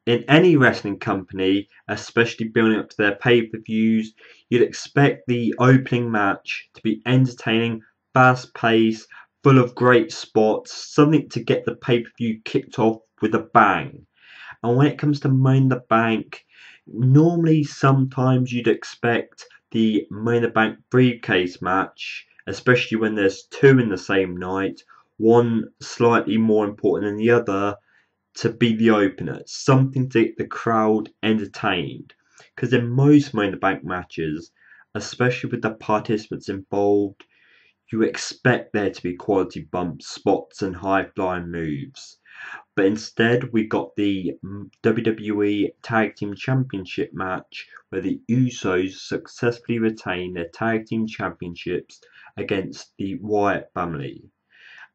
in any wrestling company, especially building up to their pay-per-views, you'd expect the opening match to be entertaining, fast-paced, full of great spots, something to get the pay-per-view kicked off with a bang. And when it comes to Money in the Bank, normally sometimes you'd expect the Money in the Bank briefcase match, especially when there's two in the same night, one slightly more important than the other, to be the opener, something to get the crowd entertained. Because in most Money in the Bank matches, especially with the participants involved, you expect there to be quality bumps, spots, and high flying moves. But instead, we got the WWE Tag Team Championship match where the Usos successfully retain their Tag Team Championships against the Wyatt family.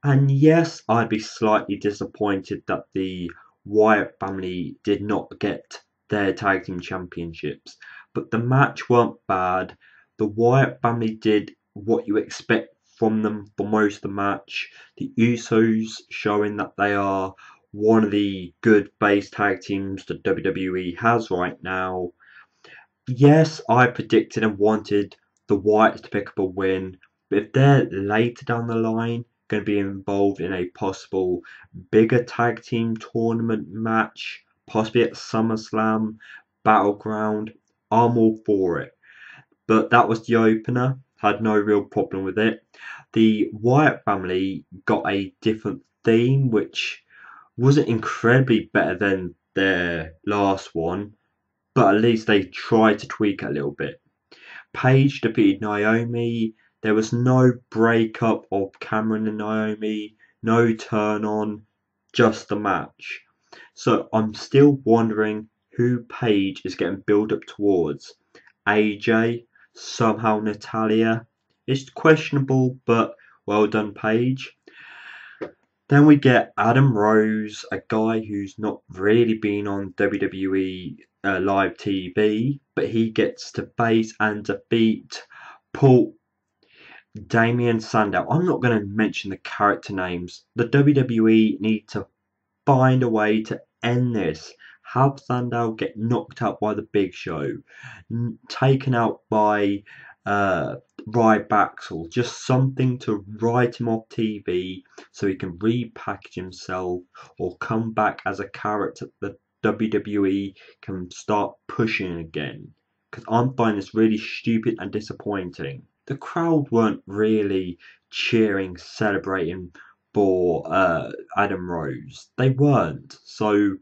And yes, I'd be slightly disappointed that the Wyatt family did not get their tag team championships, but the match weren't bad. The Wyatt family did what you expect from them for most of the match. The Usos showing that they are one of the good base tag teams that WWE has right now. Yes, I predicted and wanted the Wyatts to pick up a win, but if they're later down the line going to be involved in a possible bigger tag team tournament match, possibly at SummerSlam, Battleground, I'm all for it. But that was the opener, had no real problem with it. The Wyatt family got a different theme, which wasn't incredibly better than their last one, but at least they tried to tweak it a little bit. Paige defeated Naomi. There was no breakup of Cameron and Naomi, no turn on, just the match. So I'm still wondering who Paige is getting built up towards. AJ, somehow Natalia. It's questionable, but well done, Paige. Then we get Adam Rose, a guy who's not really been on WWE live TV, but he gets to face and defeat Paul Damien Sandow. I'm not going to mention the character names. The WWE need to find a way to end this. Have Sandow get knocked out by the Big Show, taken out by Ryback, just something to write him off TV so he can repackage himself or come back as a character that WWE can start pushing again. Because I'm finding this really stupid and disappointing. The crowd weren't really cheering, celebrating for Adam Rose. They weren't. So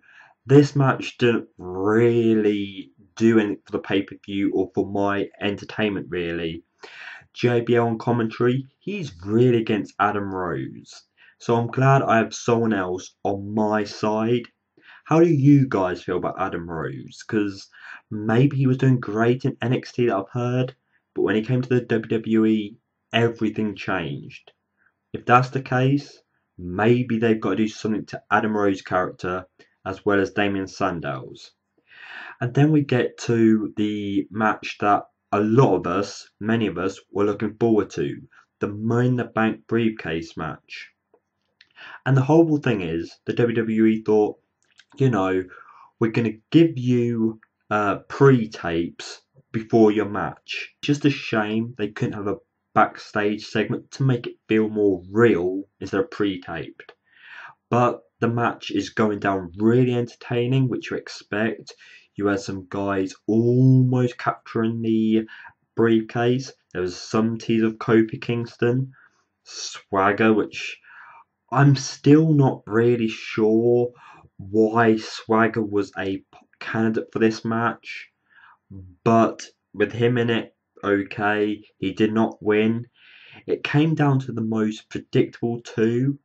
this match didn't really do anything for the pay-per-view or for my entertainment really. JBL on commentary, he's really against Adam Rose. So I'm glad I have someone else on my side. How do you guys feel about Adam Rose? Because maybe he was doing great in NXT that I've heard, but when he came to the WWE, everything changed. If that's the case, maybe they've got to do something to Adam Rose's character as well as Damien Sandow's. And then we get to the match that a lot of us, many of us, were looking forward to, the Money in the Bank briefcase match. And the horrible thing is, the WWE thought, we're going to give you pre-tapes before your match. Just a shame they couldn't have a backstage segment to make it feel more real instead of pre-taped. But the match is going down really entertaining, which you expect. You had some guys almost capturing the briefcase. There was some tease of Kofi Kingston, Swagger, which I'm still not really sure why Swagger was a candidate for this match. But with him in it, okay, he did not win. It came down to the most predictable two,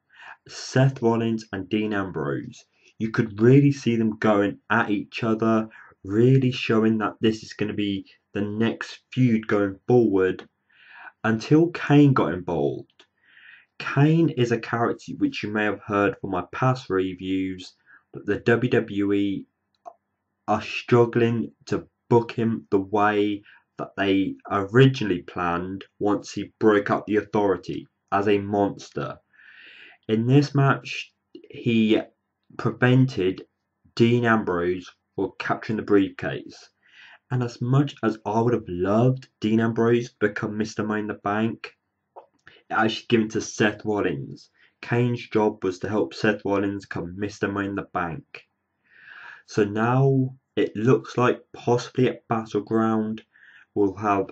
Seth Rollins and Dean Ambrose. You could really see them going at each other, really showing that this is going to be the next feud going forward until Kane got involved. Kane is a character which you may have heard from my past reviews that the WWE are struggling to book him the way that they originally planned once he broke up the Authority as a monster. In this match, he prevented Dean Ambrose for capturing the briefcase. And as much as I would have loved Dean Ambrose to become Mr. Money in the Bank, it actually given to Seth Rollins. Kane's job was to help Seth Rollins become Mr. Money in the Bank. So now it looks like possibly at Battleground we'll have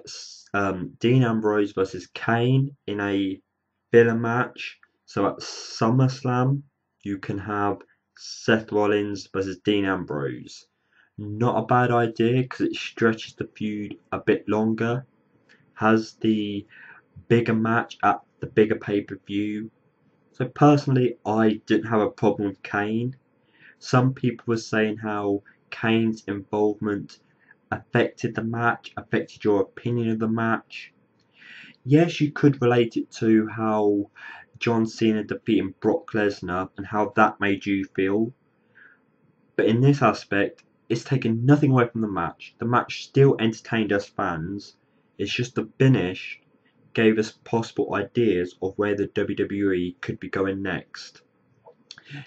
Dean Ambrose versus Kane in a filler match. So at SummerSlam you can have Seth Rollins versus Dean Ambrose. Not a bad idea because it stretches the feud a bit longer. Has the bigger match at the bigger pay-per-view. So personally, I didn't have a problem with Kane. Some people were saying how Kane's involvement affected the match, affected your opinion of the match. Yes, you could relate it to how John Cena defeating Brock Lesnar and how that made you feel. But in this aspect, it's taken nothing away from the match. The match still entertained us fans. It's just the finish gave us possible ideas of where the WWE could be going next.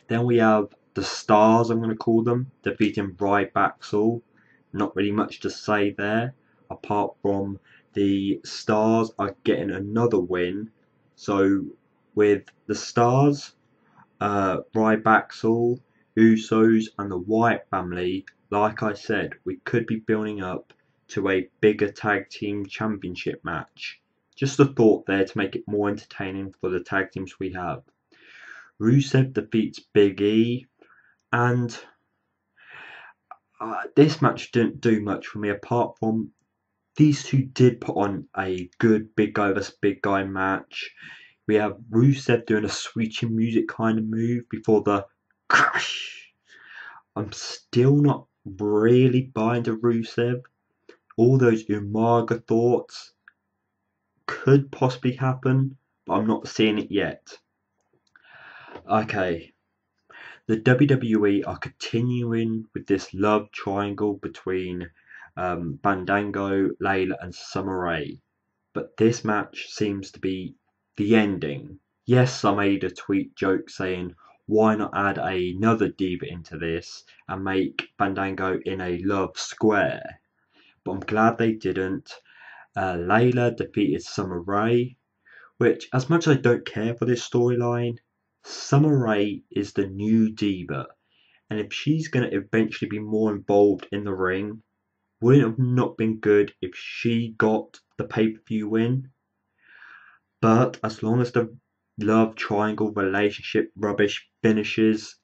Then we have the Stars, I'm going to call them, defeating Ryback. Not really much to say there, apart from the Stars are getting another win. So with the Stars, Ryback, Usos and the Wyatt family, like I said, we could be building up to a bigger tag team championship match. Just a thought there to make it more entertaining for the tag teams we have. Rusev defeats Big E, and this match didn't do much for me apart from these two did put on a good big guy vs big guy match. We have Rusev doing a switching music kind of move before the crash. I'm still not really buying to Rusev. All those Umaga thoughts could possibly happen, but I'm not seeing it yet. Okay, the WWE are continuing with this love triangle between Fandango, Layla and Summer Rae, but this match seems to be the ending. Yes, I made a tweet joke saying why not add another diva into this and make Fandango in a love square, but I'm glad they didn't. Layla defeated Summer Rae, which, as much as I don't care for this storyline, Summer Rae is the new diva, and if she's going to eventually be more involved in the ring, wouldn't it have not been good if she got the pay-per-view win? But as long as the love triangle relationship rubbish finishes,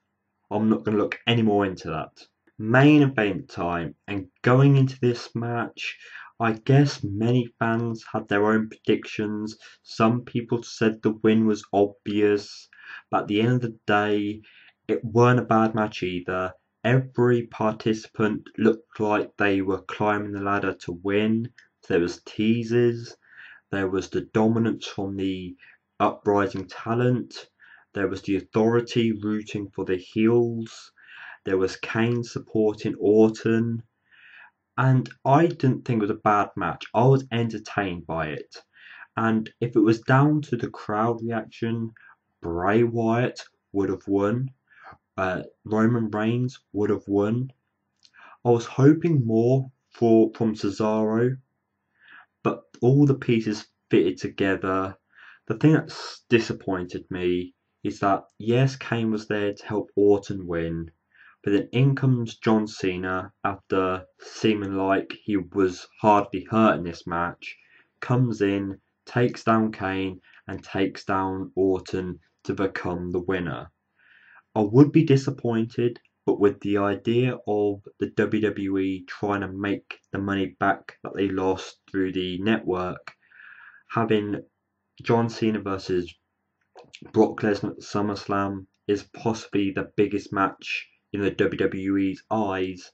I'm not going to look any more into that. Main event time, and going into this match, I guess many fans had their own predictions. Some people said the win was obvious, but at the end of the day, it weren't a bad match either. Every participant looked like they were climbing the ladder to win. There was teases, there was the dominance from the uprising talent, there was the Authority rooting for the heels, there was Kane supporting Orton. And I didn't think it was a bad match. I was entertained by it. And if it was down to the crowd reaction, Bray Wyatt would have won. Roman Reigns would have won. I was hoping more from Cesaro, but all the pieces fitted together. The thing that's disappointed me is that yes, Kane was there to help Orton win, but then in comes John Cena after seeming like he was hardly hurt in this match, comes in, takes down Kane and takes down Orton to become the winner. I would be disappointed, but with the idea of the WWE trying to make the money back that they lost through the network, having John Cena versus Brock Lesnar at SummerSlam is possibly the biggest match in the WWE's eyes,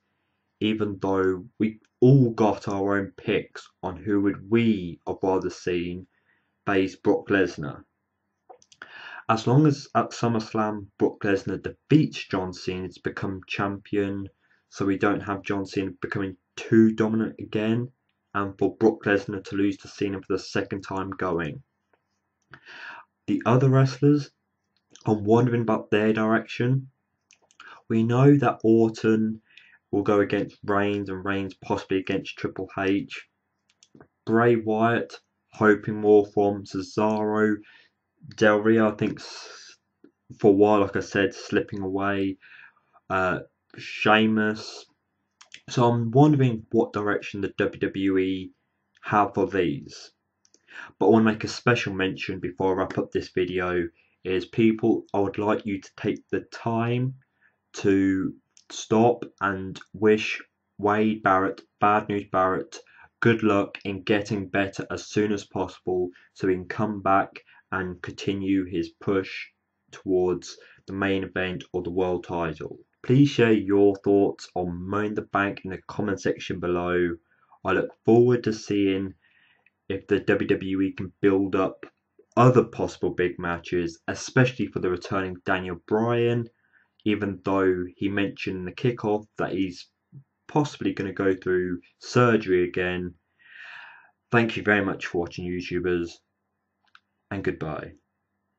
even though we all got our own picks on who would we have rather seen face Brock Lesnar. As long as at SummerSlam Brock Lesnar defeats John Cena to become champion, so we don't have John Cena becoming too dominant again, and for Brock Lesnar to lose to Cena for the second time going. The other wrestlers, I'm wondering about their direction. We know that Orton will go against Reigns and Reigns possibly against Triple H. Bray Wyatt hoping more from Cesaro. Del Rio, I think, for a while, like I said, slipping away. Sheamus. So I'm wondering what direction the WWE have for these. But I want to make a special mention before I wrap up this video is people, I would like you to take the time to stop and wish Wade Barrett, Bad News Barrett, good luck in getting better as soon as possible so he can come back and continue his push towards the main event or the world title. Please share your thoughts on Money in the Bank in the comment section below. I look forward to seeing if the WWE can build up other possible big matches, especially for the returning Daniel Bryan, even though he mentioned in the kickoff that he's possibly going to go through surgery again. Thank you very much for watching, YouTubers, and goodbye.